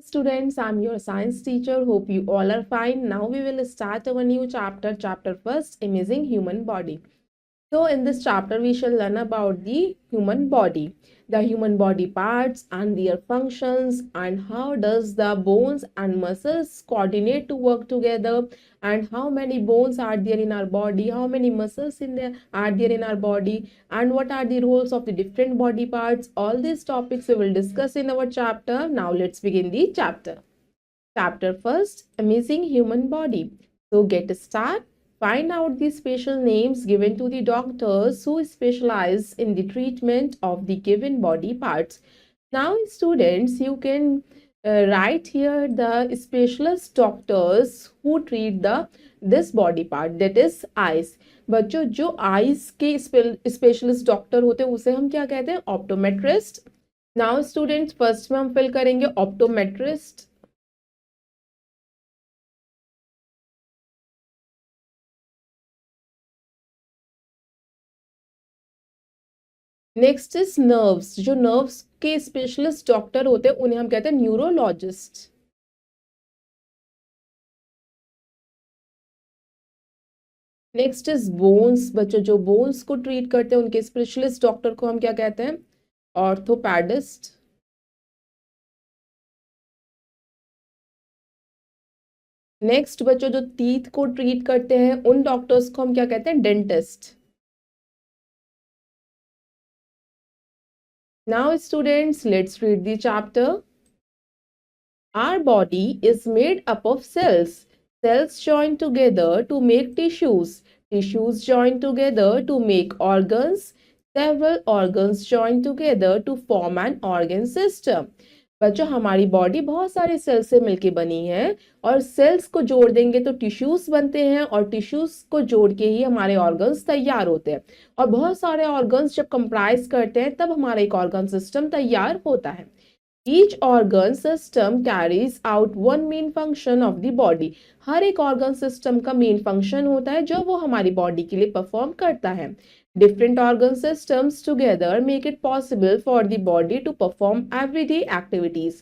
students, I'm your science teacher. Hope you all are fine. Now we will start our new chapter first, Amazing Human Body. So in this chapter, we shall learn about the human body, the human body parts and their functions, and how does the bones and muscles coordinate to work together, and how many bones are there in our body, how many muscles are there in our body, and what are the roles of the different body parts. All these topics we will discuss in our chapter. Now let's begin the chapter. Chapter first, Amazing Human Body. So get start. Find out the special names given to the doctors who specialize in the treatment of the given body parts. Now, students, you can write here the specialist doctors who treat this body part, that is eyes. बच्चों जो eyes के specialist doctor होते हैं उसे हम क्या कहते हैं? ऑप्टोमेट्रिस्ट. नाउ स्टूडेंट्स फर्स्ट में हम फिल करेंगे ऑप्टोमेट्रिस्ट. Next is nerves. जो नर्व्स के स्पेशलिस्ट डॉक्टर होते हैं उन्हें हम कहते हैं न्यूरोलॉजिस्ट. Next is bones. बच्चों जो बोन्स को ट्रीट करते हैं उनके स्पेशलिस्ट डॉक्टर को हम क्या कहते हैं? ऑर्थोपैडिस्ट. नेक्स्ट बच्चों जो टीथ को ट्रीट करते हैं उन डॉक्टर्स को हम क्या कहते हैं? Dentist. Now students, let's read the chapter. Our body is made up of cells. Cells join together to make tissues. Tissues join together to make organs. Several organs join together to form an organ system. बच्चों हमारी body बहुत सारे sales से मिलके बनी है और sales को जोड़ देंगे तो टिश्यूज बनते हैं और टिश्यूज को जोड़ के ही हमारे ऑर्गन्स तैयार होते हैं और बहुत सारे ऑर्गन्स जब कंप्राइज करते हैं तब हमारा एक ऑर्गन सिस्टम तैयार होता है. Each organ system carries out one main function of the body. हर एक ऑर्गन सिस्टम का मेन फंक्शन होता है जो वो हमारी बॉडी के लिए परफॉर्म करता है. Different organ systems together make it possible for the body to perform everyday activities.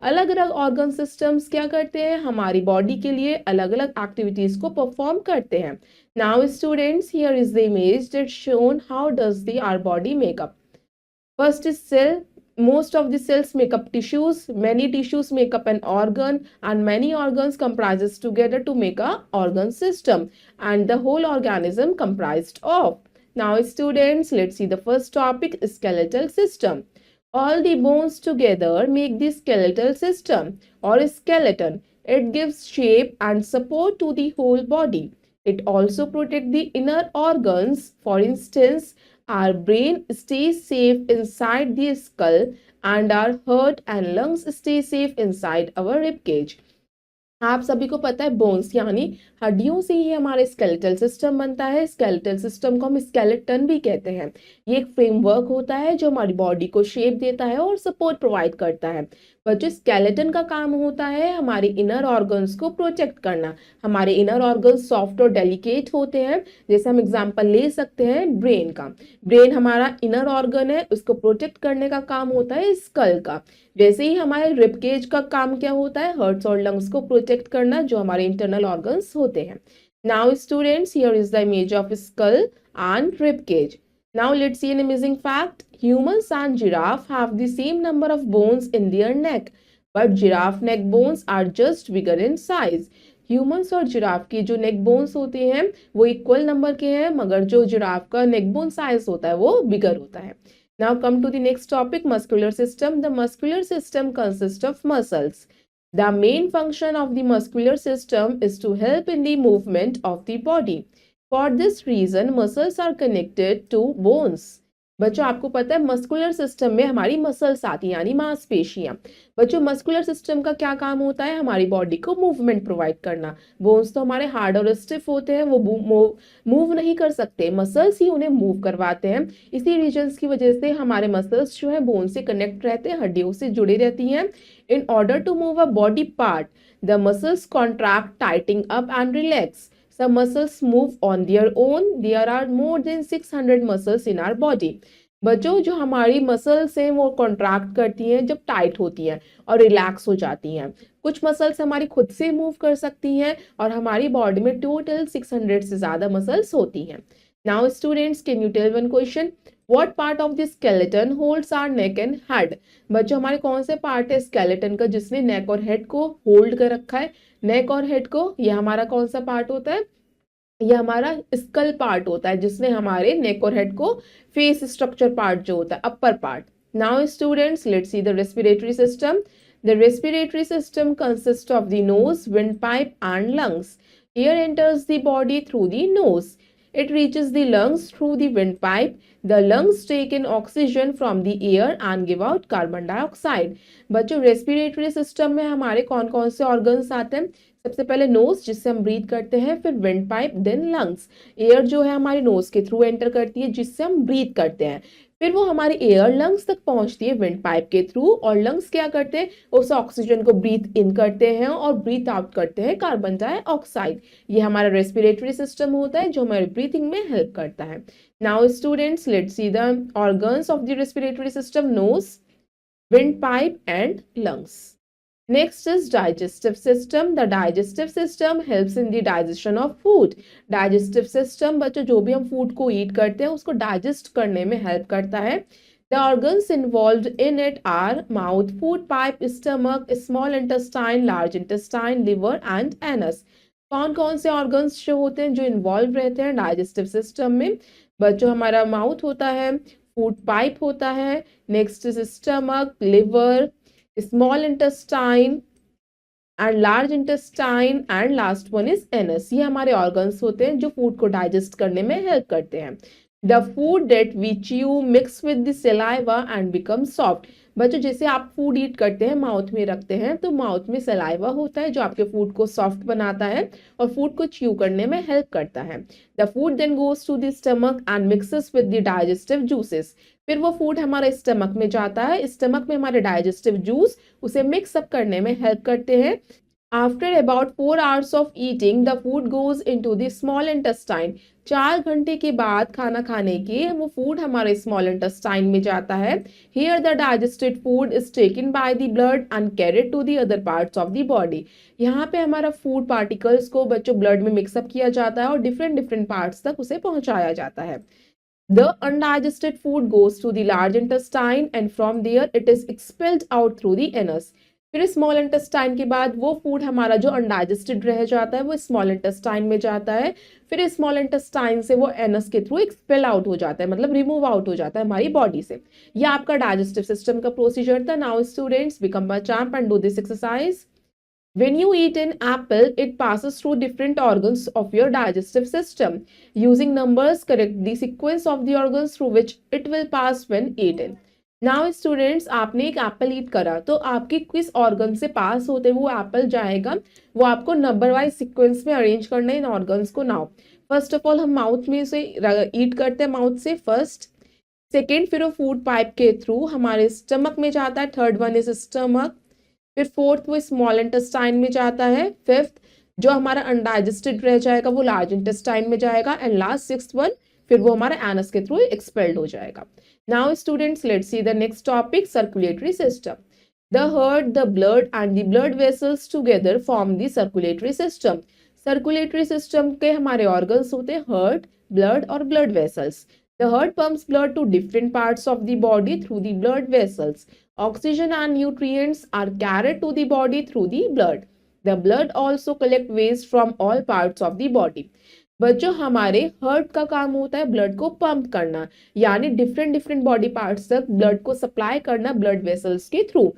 अलग अलग ऑर्गन सिस्टम्स क्या करते हैं? हमारी बॉडी के लिए अलग अलग एक्टिविटीज को परफॉर्म करते हैं. Now students, here is the image that shown how does the our body make up. First is cell. Most of the cells make up tissues. Many tissues make up an organ, and many organs comprises together to make a organ system, and the whole organism comprised of. Now students, let's see the first topic, skeletal system. All the bones together make the skeletal system or skeleton. It gives shape and support to the whole body. It also protects the inner organs. For instance, our brain stays safe inside the skull and our heart and lungs stay safe inside our rib cage. आप सभी को पता है bones यानी हड्डियों से ही हमारे skeletal system बनता है. स्केलेटल सिस्टम को हम स्केलेटन भी कहते हैं. ये एक फ्रेमवर्क होता है जो हमारी बॉडी को शेप देता है और सपोर्ट प्रोवाइड करता है. पर जो स्केलेटन का काम होता है हमारे इनर ऑर्गन्स को प्रोटेक्ट करना. हमारे इनर ऑर्गन्स सॉफ्ट और डेलिकेट होते हैं. जैसे हम एग्जांपल ले सकते हैं ब्रेन का. ब्रेन हमारा इनर ऑर्गन है, उसको प्रोटेक्ट करने का काम होता है स्कल का. वैसे ही हमारे रिब केज का काम क्या होता है? हार्ट्स और लंग्स को प्रोटेक्ट करना जो हमारे इंटरनल ऑर्गन्स होते हैं. Now students, here is the image of skull and rib cage. Now let's see an amazing fact. Humans and giraffe have the same number of bones in their neck, but giraffe neck bones are just bigger in size. Humans और giraffe की जो नेक bones होते हैं वो equal number के हैं, मगर जो जिराफ का नेक बोन साइज होता है वो बिगर होता है. Now come to the next topic, muscular system. The muscular system consists of muscles. The main function of the muscular system is to help in the movement of the body. For this reason, muscles are connected to bones. बच्चों आपको पता है muscular system में हमारी muscles आती हैं यानी मांसपेशियां. बच्चों मस्कुलर सिस्टम का क्या काम होता है? हमारी बॉडी को मूवमेंट प्रोवाइड करना. बोन्स तो हमारे हार्ड और स्टिफ होते हैं, वो मूव नहीं कर सकते, मसल्स ही उन्हें मूव करवाते हैं. इसी रीजन्स की वजह से हमारे मसल्स जो है बोन से कनेक्ट रहते हैं, हड्डियों से जुड़ी रहती हैं. In order to move a body part, the muscles contract, tightening up and relax. Some muscles move on their own. There are more than 600 muscles in our body. बच्चों जो हमारी मसल्स हैं वो कॉन्ट्रैक्ट करती हैं जब टाइट होती हैं और रिलैक्स हो जाती हैं। कुछ मसल्स हमारी खुद से मूव कर सकती हैं और हमारी बॉडी में टोटल 600 से ज्यादा मसल्स होती हैं। Now students, can you tell one question, what part of the skeleton holds our neck and head? बच्चों हमारे कौन से पार्ट है स्केलेटन का जिसने नेक और हेड को होल्ड कर रखा है? नेक और हेड को, ये हमारा कौन सा पार्ट होता है? ये हमारा स्कल पार्ट होता है जिसने हमारे नेक और हेड को, फेस स्ट्रक्चर पार्ट जो होता है, upper part. Now students, let's see the respiratory system. The respiratory system consist of the nose, windpipe and lungs. Air enters the body through the nose. It reaches the lungs through the windpipe. The lungs take in oxygen from the air and give out carbon dioxide. बच्चों respiratory system में हमारे कौन कौन से organs आते हैं? सबसे पहले नोज जिससे हम ब्रीथ करते हैं, फिर windpipe, then lungs. Air जो है हमारी नोज के थ्रू एंटर करती है जिससे हम ब्रीथ करते हैं, फिर वो हमारी एयर लंग्स तक पहुंचती है विंड पाइप के थ्रू, और लंग्स क्या करते हैं, उस ऑक्सीजन को ब्रीथ इन करते हैं और ब्रीथ आउट करते हैं कार्बन डाइऑक्साइड। ये हमारा रेस्पिरेटरी सिस्टम होता है जो हमारे ब्रीथिंग में हेल्प करता है। Now students, let's see the organs of the respiratory system, nose, windpipe and lungs. Next is digestive system. The digestive system helps in the digestion of food. Digestive system बच्चों जो भी हम food को ईट करते हैं उसको डाइजेस्ट करने में हेल्प करता है। The organs involved in it are mouth, food pipe, stomach, small intestine, large intestine, liver and anus. कौन कौन से ऑर्गन्स जो होते हैं जो इन्वॉल्व रहते हैं डाइजेस्टिव सिस्टम में? बच्चों हमारा माउथ होता है, फूड पाइप होता है, next is stomach, liver, small intestine and large intestine and last one is anus. ये हमारे ऑर्गन्स होते हैं जो फूड को डाइजेस्ट करने में हेल्प करते हैं। The food that we chew mix with the saliva and become soft. बच्चों जैसे आप फूड ईट करते हैं, माउथ में रखते हैं, तो माउथ में सलाइवा होता है जो आपके फूड को सॉफ्ट बनाता है और फूड को च्यू करने में हेल्प करता है। The food then goes to the stomach and mixes with the digestive juices. फिर वो फूड हमारे स्टमक में जाता है, स्टमक में हमारे डाइजेस्टिव जूस उसे मिक्स अप करने में हेल्प करते हैं। After about 4 hours of eating, the food goes into the small intestine. 4 घंटे के बाद खाना खाने के वो फूड हमारे स्मॉल इंटेस्टाइन में जाता है। Here the digested food is taken by the blood and carried to the other parts of the body. यहाँ पे हमारा फूड पार्टिकल्स को बच्चों ब्लड में मिक्सअप किया जाता है और डिफरेंट डिफरेंट पार्ट्स तक उसे पहुंचाया जाता है। The undigested food goes to the large intestine and from there it is expelled out through the anus. फिर स्मॉल इंटेस्टाइन के बाद वो फूड हमारा जो अनडाइजेस्टेड रह जाता है वो स्मॉल इंटेस्टाइन में जाता है, फिर स्मॉल इंटेस्टाइन से वो एनस के थ्रू एक्सपेल आउट हो जाता है, मतलब रिमूव आउट हो जाता है हमारी बॉडी से। ये आपका डाइजेस्टिव सिस्टम का प्रोसीजर था। Now students, become a champ and do this exercise. When you eat an apple, it passes through different organs of your digestive system. Using numbers, correct the sequence of the organs through which it will pass when eaten. Now students, आपने एक Apple ईट करा तो आपके किस organ से पास होते वो Apple जाएगा, वो आपको नंबर वाइज सिक्वेंस में अरेंज करना है इन ऑर्गन्स को। नाउ फर्स्ट ऑफ ऑल हम माउथ में से ईट करते हैं, माउथ से फर्स्ट, सेकेंड फिर वो फूड पाइप के थ्रू हमारे स्टमक में जाता है, थर्ड वन इज स्टमक, फिर फोर्थ वो स्मॉल इंटेस्टाइन में जाता है, फिफ्थ जो हमारा अनडाइजेस्टेड रह जाएगा वो लार्ज इंटेस्टाइन में जाएगा, एंड लास्ट सिक्स्थ वन फिर वो हमारे एनस के थ्रू एक्सपेल्ड हो जाएगा। Now students, let's see the next topic, circulatory system. The heart, the blood and the blood vessels together form the circulatory system. Circulatory system के हमारे organs होते हैं हार्ट, ब्लड और blood vessels. The heart pumps blood to different parts of the body through the blood vessels. Oxygen and nutrients are carried to the body through the blood. The blood also collects waste from all parts of the body. बच्चों हमारे heart का काम होता है blood को pump करना, यानी different different body parts तक ब्लड को सप्लाई करना ब्लड वेसल्स के थ्रू।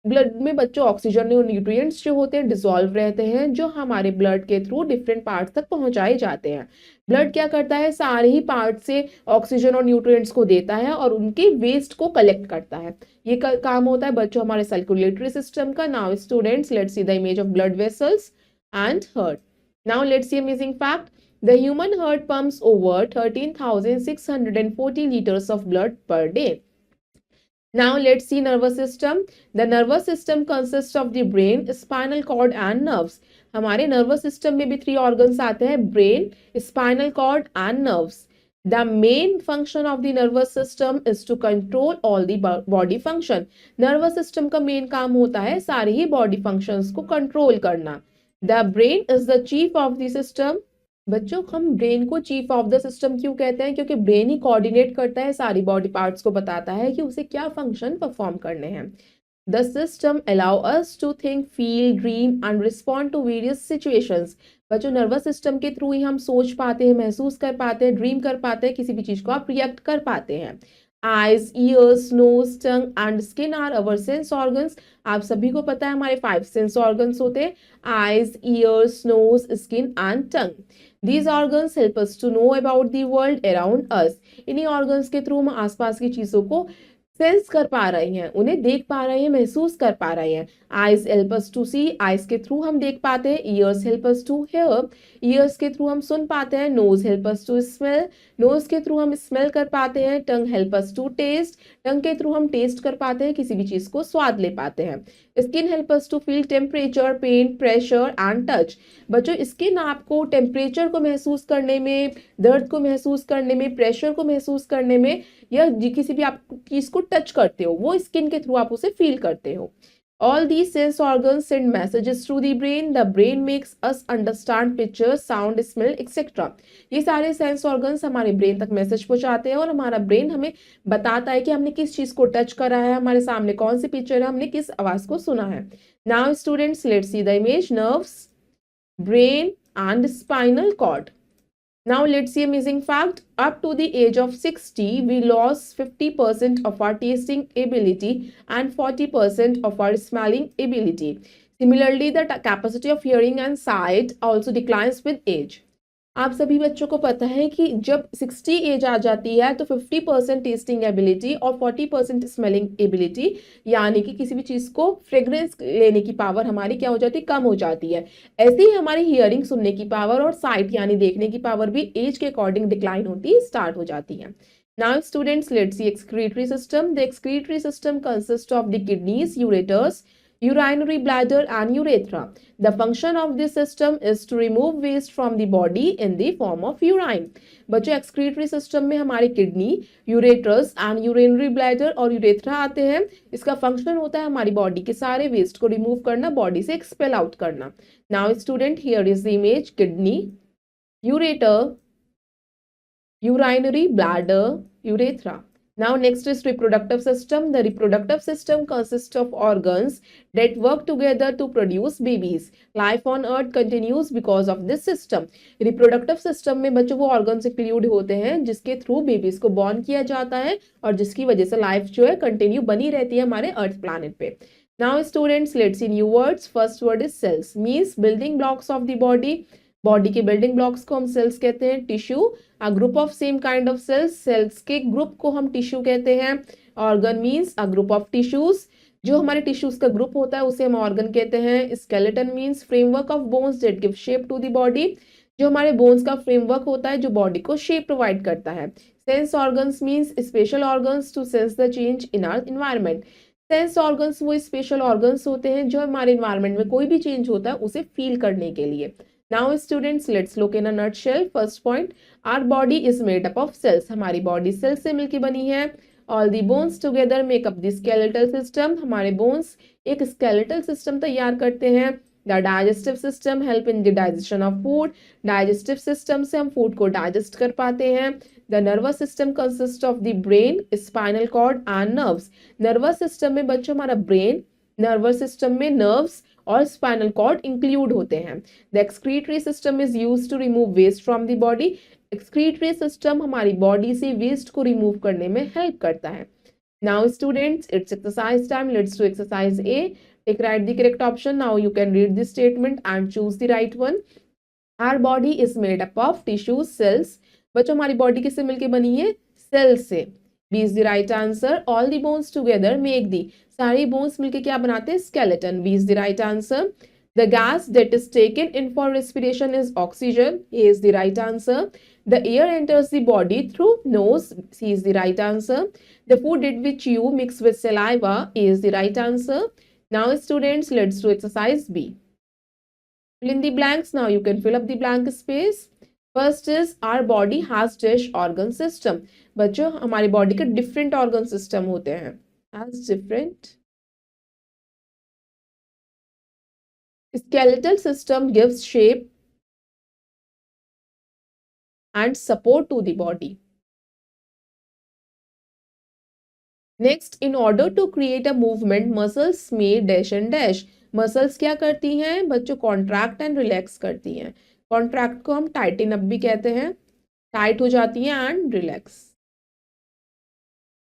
ब्लड में बच्चों ऑक्सीजन और न्यूट्रिएंट्स जो होते हैं डिसॉल्व रहते हैं जो हमारे ब्लड के थ्रू डिफरेंट पार्ट्स तक पहुंचाए जाते हैं। ब्लड क्या करता है, सारे ही पार्ट से ऑक्सीजन और न्यूट्रिएंट्स को देता है और उनके वेस्ट को कलेक्ट करता है। ये काम होता है बच्चों हमारे सर्कुलेटरी सिस्टम का। Now students, let's see the image of blood vessels and heart. Now let's see amazing fact, the human heart pumps over 13,640 liters of blood per day. Now let's see nervous system. The nervous system consists of the brain, spinal cord and nerves. हमारे nervous system में भी 3 organs आते हैं, brain, spinal cord and nerves. The main function of the nervous system is to control all the body function. Nervous system का main काम होता है सारे ही body functions को control करना. The brain is the chief of the system. बच्चों हम brain को चीफ ऑफ द सिस्टम क्यों कहते हैं? क्योंकि ब्रेन ही कोऑर्डिनेट करता है, सारी बॉडी पार्ट्स को बताता है कि उसे क्या फंक्शन परफॉर्म करने हैं. The system allow us to think, feel, dream and respond to various situations. बच्चों नर्वस सिस्टम के थ्रू ही हम सोच पाते हैं, महसूस कर पाते हैं, ड्रीम कर पाते हैं, किसी भी चीज को आप रिएक्ट कर पाते हैं. Eyes, ears, nose, tongue and skin are our sense organs. आप सभी को पता है हमारे 5 सेंस ऑर्गन्स होते हैं, eyes, ears, nose, skin and tongue. These organs help us to know about the world around us. इन्हीं ऑर्गन्स के थ्रू हम आसपास की चीजों को सेंस कर पा रहे हैं, उन्हें देख पा रहे हैं, महसूस कर पा रहे हैं. Eyes help us to see, eyes के थ्रू हम देख पाते हैं. Ears help us to hear, ears के थ्रू हम सुन पाते हैं. Nose help us to smell, nose के थ्रू हम स्मेल कर पाते हैं. Tongue help us to taste, tongue के थ्रू हम टेस्ट कर पाते हैं, किसी भी चीज को स्वाद ले पाते हैं. Skin help us to feel temperature, pain, pressure and touch. बच्चों स्किन आपको टेम्परेचर को महसूस करने में, दर्द को महसूस करने में, प्रेशर को महसूस करने में, या किसी भी आप चीज को टच करते हो वो स्किन के थ्रू आप उसे फील करते हो. All these sense organs send messages through the brain. The brain makes us understand pictures, sound, smell, etc. ये सारे सेंस ऑर्गन्स हमारे ब्रेन तक मैसेज पहुंचाते हैं और हमारा ब्रेन हमें बताता है कि हमने किस चीज को टच करा है, हमारे सामने कौन सी पिक्चर है, हमने किस आवाज को सुना है. Now students, let's see the image. Nerves, brain and spinal cord. Now let's see amazing fact. Up to the age of 60, we lost 50% of our tasting ability and 40% of our smelling ability. Similarly, the capacity of hearing and sight also declines with age. आप सभी बच्चों को पता है कि जब 60 as आ जाती है तो 50% टेस्टिंग एबिलिटी और 40% स्मेलिंग एबिलिटी, यानी कि किसी भी चीज को फ्रेग्रेंस लेने की पावर हमारी क्या हो जाती है, कम हो जाती है. ऐसे ही हमारी हियरिंग सुनने की पावर और साइट यानी देखने की पावर भी एज के अकॉर्डिंग डिक्लाइन होती स्टार्ट हो जाती है. Now students, let's see excretory system. The excretory system consists of the kidneys, ureters, urinary bladder and urethra. The function of this system is to remove waste from the body in the form of urine. बच्चों excretory system में हमारे kidney, ureters and urinary bladder और urethra आते हैं. इसका function होता है हमारी बॉडी के सारे वेस्ट को रिमूव करना, बॉडी से एक्सपेल आउट करना. Now student, here is the image. Kidney, ureter, urinary bladder, urethra. Now next is reproductive system. The reproductive system consists of organs that work together to produce babies. Life on earth continues because of this system. reproductive system में बच्चों वो organs include होते हैं जिसके through babies को born किया जाता है और जिसकी वजह से लाइफ जो है कंटिन्यू बनी रहती है हमारे अर्थ प्लैनेट पे. Now students, let's see new words. First word is cells, means building blocks of the body. Body के बिल्डिंग ब्लॉक्स को हम सेल्स कहते हैं. Tissue, a group of same kind of cells, cells के ग्रुप को हम tissue कहते हैं. Organ means a group of tissues, जो हमारे टिश्यूज का ग्रुप होता है उसे हम ऑर्गन कहते हैं. Skeleton means framework of bones that give shape to the body, जो हमारे बोन्स का फ्रेमवर्क होता है जो बॉडी को शेप प्रोवाइड करता है. Sense organs means special organs to sense the change in our environment. Sense organs वो स्पेशल ऑर्गन्स होते हैं जो हमारे इन्वायरमेंट में कोई भी चेंज होता है उसे फील करने के लिए. Now students, let's look in a nutshell. First point, our body is made up of cells. हमारी body cells से मिलकर बनी है. All the bones together make up the skeletal system. हमारे bones एक skeletal system तैयार करते हैं. The digestive system help in the digestion of food. Digestive system से हम food को digest कर पाते हैं. The nervous system consists of the brain, spinal cord and nerves. Nervous system में बच्चों हमारा brain, nervous system में nerves और स्पाइनल कॉर्ड इंक्लूड होते हैं. The excretory system is used to remove waste from the body. Excretory system हमारी body से waste को रिमूव करने में हेल्प करता है. Now students, it's exercise time. Let's do exercise A. Take right the correct option. Now you can read the statement and choose the right one. Our body is made up of tissues, cells. बच्चों हमारी body किससे मिलकर बनी है? Cells से. B is the right answer. All the bones together make the, सारी bones मिलके क्या बनाते हैं? Skeleton. B is the right answer. The gas that is taken in for respiration is oxygen. A is the right answer. The air enters the body through nose. C is the right answer. The food eat which you mix with saliva. A is the right answer. Now students, let's do exercise B. Fill in the blanks. Now you can fill up the blank space. First is our body has dash organ system. बच्चों हमारी body के different organ system होते हैं, has different. Skeletal system gives shape and support to the body. Next, in order to create a movement muscles में dash and dash. Muscles क्या करती हैं बच्चों? कॉन्ट्रैक्ट एंड रिलैक्स करती हैं। कॉन्ट्रैक्ट को हम टाइटन अप भी कहते हैं, टाइट हो जाती हैं, and relax.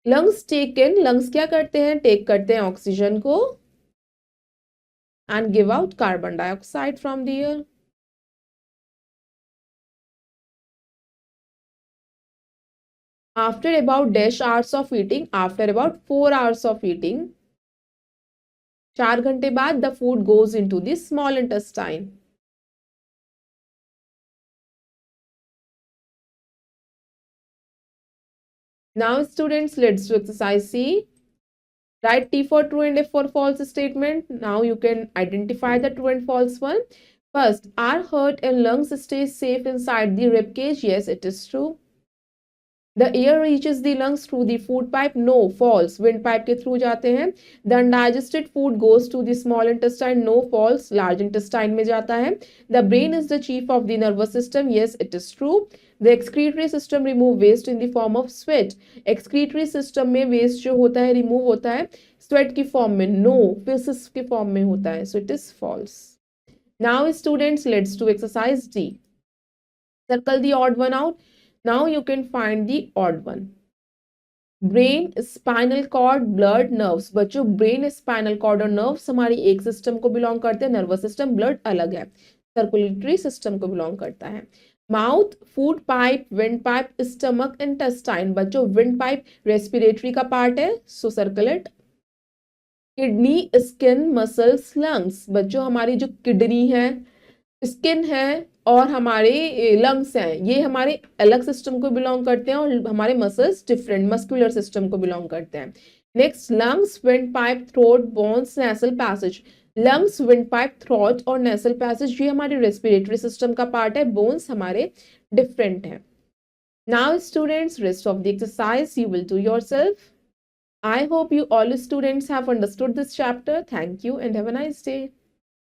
Lungs take in, lungs क्या करते हैं? टेक करते हैं ऑक्सीजन को and give out carbon dioxide from the air. After about dash hours of eating, after about 4 hours of eating, 4 घंटे बाद the food goes into the small intestine. Now students, let's do exercise C. Write T for true and F for false statement. Now you can identify the true and false one. First, our heart and lungs stay safe inside the rib cage. Yes, it is true. The air reaches the lungs through the food pipe. No, false. Windpipe के through जाते हैं. The undigested food goes to the small intestine. No, false. Large intestine में जाता है. The brain is the chief of the nervous system. Yes, it is true. The excretory system remove waste in the form of sweat. Excretory system में waste जो होता है remove होता है sweat की form में. No, feces की form में होता है. So it is false. Now students, let's do exercise D. Circle the odd one out. Now you can find the odd one. Brain, spinal cord, blood, nerves. बच्चों brain, spinal cord और nerves हमारी एक system को belong करते हैं, nervous system, blood अलग है, circulatory system को बिलोंग करता है। Mouth, food pipe, wind pipe, stomach, intestine. बच्चों विंड पाइप रेस्पिरेटरी का पार्ट है, सो circle it. Kidney, skin, muscles, lungs. बच्चों हमारी जो किडनी है, स्किन है और हमारे लंग्स हैं, ये हमारे अलग सिस्टम को बिलोंग करते हैं और हमारे मसल्स डिफरेंट मस्कुलर सिस्टम को बिलोंग करते हैं। Next, lungs, wind pipe, throat, bones, nasal passage. Lungs, wind pipe, throat और नेसल पैसेज ये हमारे रेस्पिरेटरी सिस्टम का पार्ट है, बोन्स हमारे डिफरेंट हैं। Now students, rest of the exercise you will do yourself. I hope you all students have understood this chapter. Thank you and have a nice day.